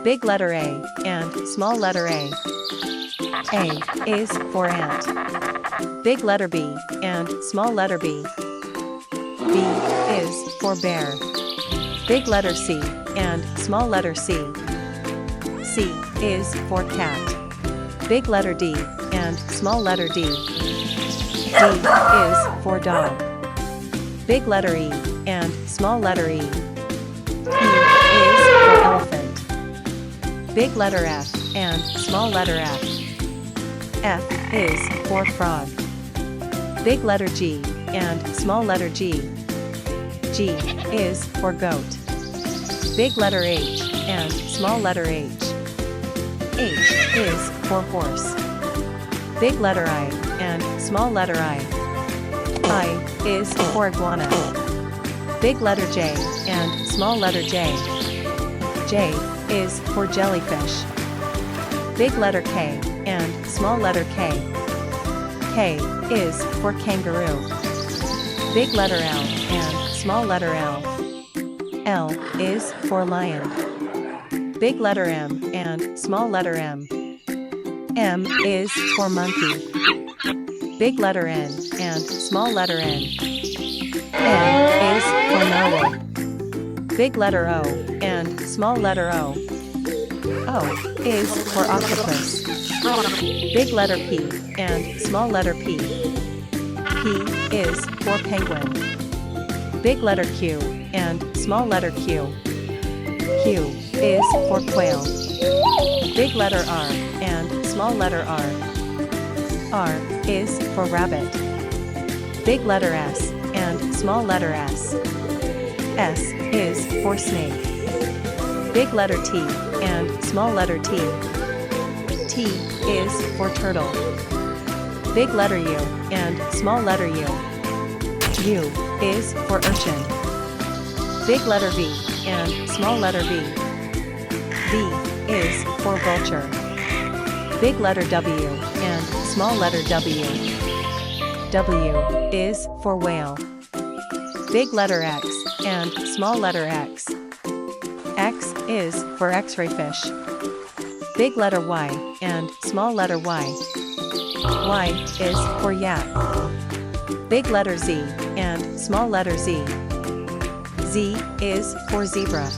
Big letter A and small letter A. A is for ant. Big letter B and small letter B. B is for bear. Big letter C and small letter C. C is for cat. Big letter D and small letter D. D is for dog. Big letter E and small letter E. E is for elephant. Big letter F and small letter F. F is for frog. Big letter G and small letter G. G is for goat. Big letter H and small letter H. H is for horse. Big letter I and small letter I. I is for iguana. Big letter J and small letter J. J is for jellyfish. Big letter K and small letter K. K is for kangaroo. Big letter L and small letter L. L is for lion. Big letter M and small letter M. M is for monkey. Big letter N and small letter N. N is for narwhal. Big letter O and small letter O. O is for octopus. Big letter P and small letter P. P is for penguin. Big letter Q and small letter Q. Q is for quail. Big letter R and small letter R. R is for rabbit. Big letter S and small letter S. S is for snake. Big letter T and small letter T. T is for turtle. Big letter U and small letter U. U is for urchin. Big letter V and small letter V. V is for vulture. Big letter W and small letter W. W is for whale. Big letter X and small letter X. X is for X-ray fish. Big letter Y and small letter Y. Y is for yak. Big letter Z and small letter Z. Z is for zebra.